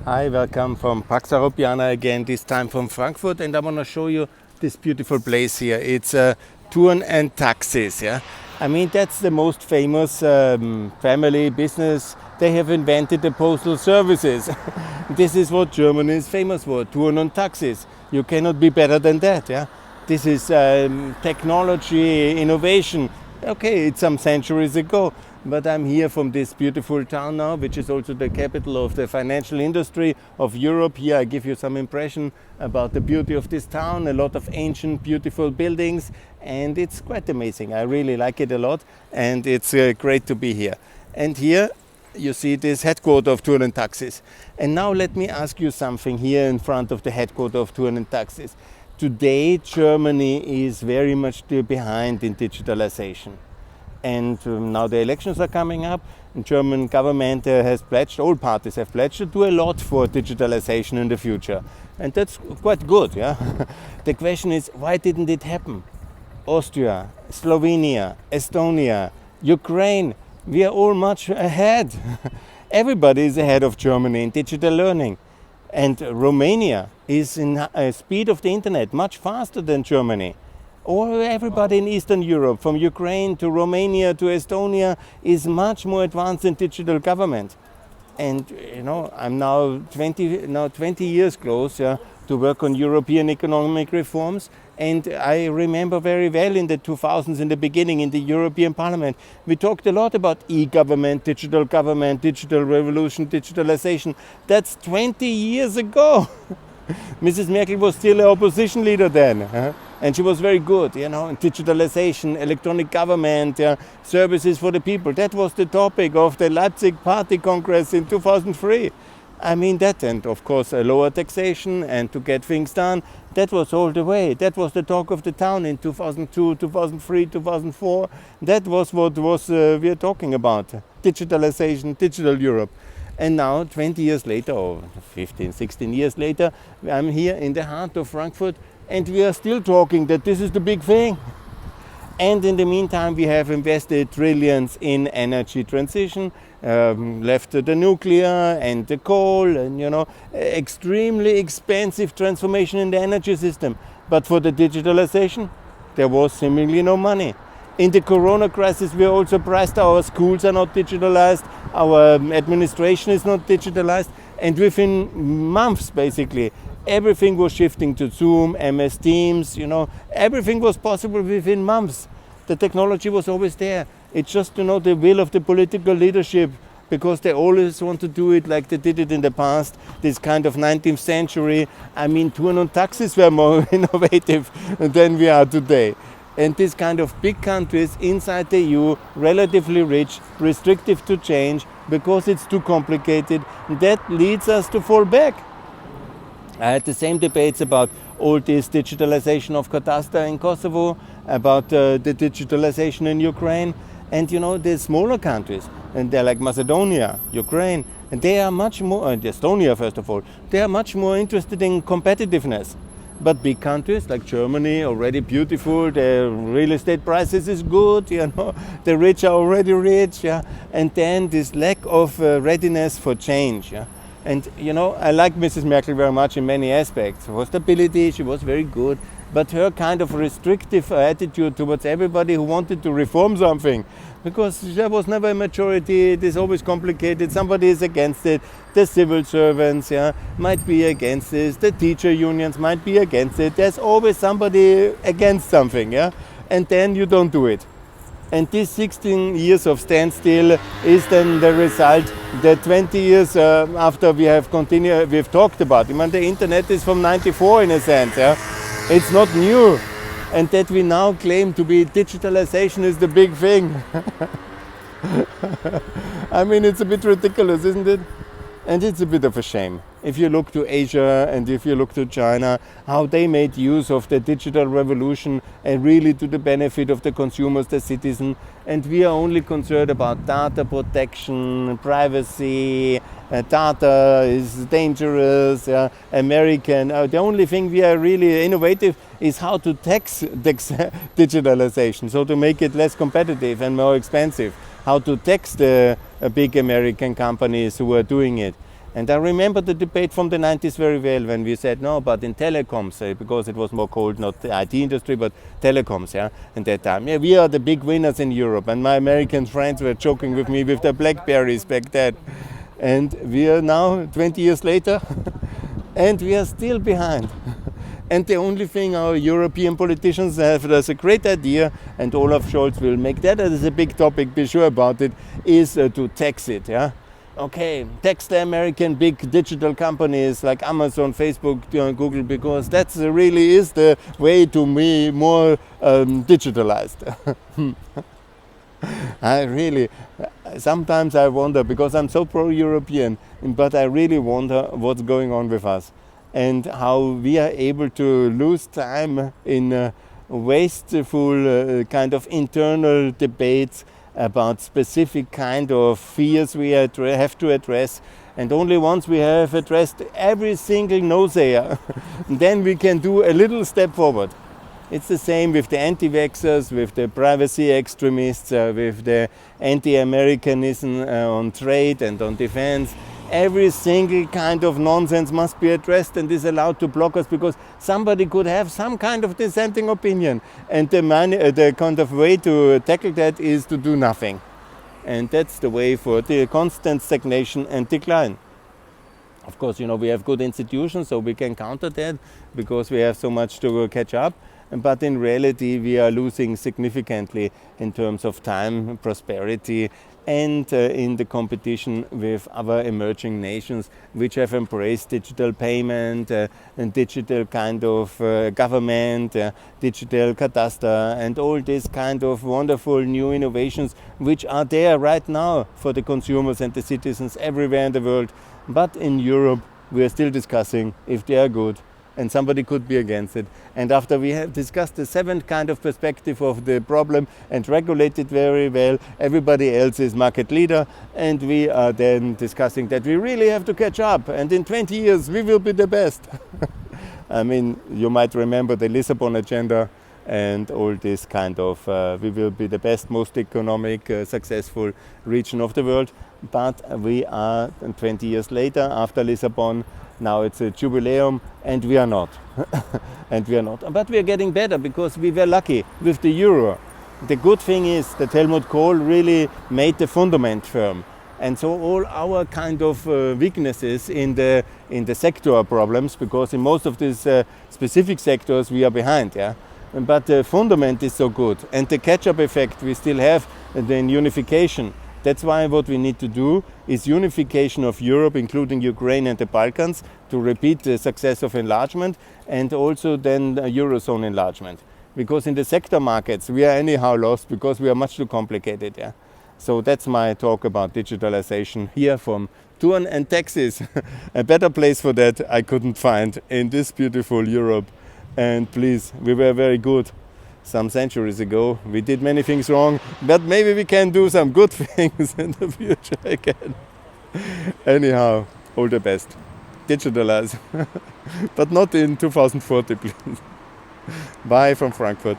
Hi, welcome from Pax Europiana again, this time from Frankfurt, and I want to show you this beautiful place here. It's Touren and Taxis. Yeah, I mean that's the most famous family business. They have invented the postal services. This is what Germany is famous for: Touren and Taxis. You cannot be better than that. Yeah, this is technology, innovation. Okay, it's some centuries ago, but I'm here from this beautiful town now, which is also the capital of the financial industry of Europe. Here I give you some impression about the beauty of this town, a lot of ancient, beautiful buildings, and it's quite amazing. I really like it a lot, and it's great to be here. And here you see this headquarters of Touren Taxis. And now let me ask you something here in front of the headquarters of Touren Taxis. Today, Germany is very much behind in digitalization. And now the elections are coming up. The German government has pledged, all parties have pledged to do a lot for digitalization in the future. And that's quite good, yeah. The question is, why didn't it happen? Austria, Slovenia, Estonia, Ukraine, we are all much ahead. Everybody is ahead of Germany in digital learning. And Romania is in speed of the internet much faster than Germany. Or everybody in Eastern Europe, from Ukraine to Romania to Estonia, is much more advanced in digital government. And you know, I'm now 20 years close to work on European economic reforms. And I remember very well in the 2000s, in the beginning, in the European Parliament, we talked a lot about e-government, digital revolution, digitalization. That's 20 years ago. Mrs. Merkel was still an opposition leader then, and she was very good, you know, in digitalization, electronic government, services for the people. That was the topic of the Leipzig Party Congress in 2003. I mean that, and of course a lower taxation and to get things done, that was all the way. That was the talk of the town in 2002, 2003, 2004. That was what we are talking about, digitalization, digital Europe. And now, 20 years later, or 15, 16 years later, I'm here in the heart of Frankfurt, and we are still talking that this is the big thing. And in the meantime, we have invested trillions in energy transition, left the nuclear and the coal, and you know, extremely expensive transformation in the energy system. But for the digitalization, there was seemingly no money. In the corona crisis, we are all surprised our schools are not digitalized, our administration is not digitalized, and within months, basically, everything was shifting to Zoom, MS Teams, you know, everything was possible within months. The technology was always there. It's just, you know, the will of the political leadership, because they always want to do it like they did it in the past, this kind of 19th century. I mean, Touren and Taxis were more innovative than we are today. And these kind of big countries inside the EU, relatively rich, restrictive to change, because it's too complicated, that leads us to fall back. I had the same debates about all this digitalization of cadastre in Kosovo, about the digitalization in Ukraine, and you know, the smaller countries, and they're like Macedonia, Ukraine, and they are much more, Estonia first of all, they are much more interested in competitiveness. But big countries like Germany, already beautiful, the real estate prices is good, you know, the rich are already rich, yeah, and then this lack of readiness for change, yeah. And you know, I like Mrs. Merkel very much in many aspects. For stability, she was very good, but her kind of restrictive attitude towards everybody who wanted to reform something, because there was never a majority, it is always complicated, somebody is against it, the civil servants might be against this, the teacher unions might be against it, there's always somebody against something, and then you don't do it. And this 16 years of standstill is then the result that 20 years after we have continued, we've talked about it. I mean, the internet is from 94 in a sense, it's not new. And that we now claim to be digitalization is the big thing. I mean, it's a bit ridiculous, isn't it? And it's a bit of a shame. If you look to Asia and if you look to China, how they made use of the digital revolution and really to the benefit of the consumers, the citizen, and we are only concerned about data protection, privacy, data is dangerous, American. The only thing we are really innovative is how to tax digitalization, so to make it less competitive and more expensive. How to tax the big American companies who are doing it. And I remember the debate from the 90s very well when we said, no, but in telecoms, because it was more called not the IT industry, but telecoms, yeah, at that time. Yeah, we are the big winners in Europe. And my American friends were joking with me with their Blackberries back then. And we are now 20 years later, and we are still behind. And the only thing our European politicians have as a great idea, and Olaf Scholz will make that as a big topic, be sure about it, is to tax it. Yeah, okay, tax the American big digital companies like Amazon, Facebook, Google, because that really is the way to be more digitalized. I really, sometimes I wonder, because I'm so pro-European, but I really wonder what's going on with us and how we are able to lose time in wasteful kind of internal debates about specific kind of fears we have to address. And only once we have addressed every single naysayer, then we can do a little step forward. It's the same with the anti-vaxxers, with the privacy extremists, with the anti-Americanism on trade and on defense. Every single kind of nonsense must be addressed and is allowed to block us, because somebody could have some kind of dissenting opinion. And the kind of way to tackle that is to do nothing. And that's the way for the constant stagnation and decline. Of course, we have good institutions, so we can counter that because we have so much to catch up. But in reality, we are losing significantly in terms of time, prosperity, and in the competition with other emerging nations which have embraced digital payment and digital kind of government, digital cadastre, and all these kind of wonderful new innovations which are there right now for the consumers and the citizens everywhere in the world. But in Europe, we are still discussing if they are good, and somebody could be against it. And after we have discussed the seventh kind of perspective of the problem and regulated very well, everybody else is market leader, and we are then discussing that we really have to catch up, and in 20 years we will be the best. I mean, you might remember the Lisbon agenda and all this kind of, we will be the best, most economic, successful region of the world. But we are 20 years later, after Lisbon, now it's a jubileum, and we are not. And we are not. But we are getting better because we were lucky with the euro. The good thing is that Helmut Kohl really made the fundament firm. And so all our kind of weaknesses in the sector problems, because in most of these specific sectors we are behind, yeah. But the fundament is so good, and the catch-up effect we still have, then unification. That's why what we need to do is unification of Europe, including Ukraine and the Balkans, to repeat the success of enlargement, and also then Eurozone enlargement. Because in the sector markets we are anyhow lost because we are much too complicated. Yeah? So that's my talk about digitalization here from Thurn and Texas. A better place for that I couldn't find in this beautiful Europe. And please, we were very good some centuries ago. We did many things wrong, but maybe we can do some good things in the future again. Anyhow, all the best. Digitalize. But not in 2040, please. Bye from Frankfurt.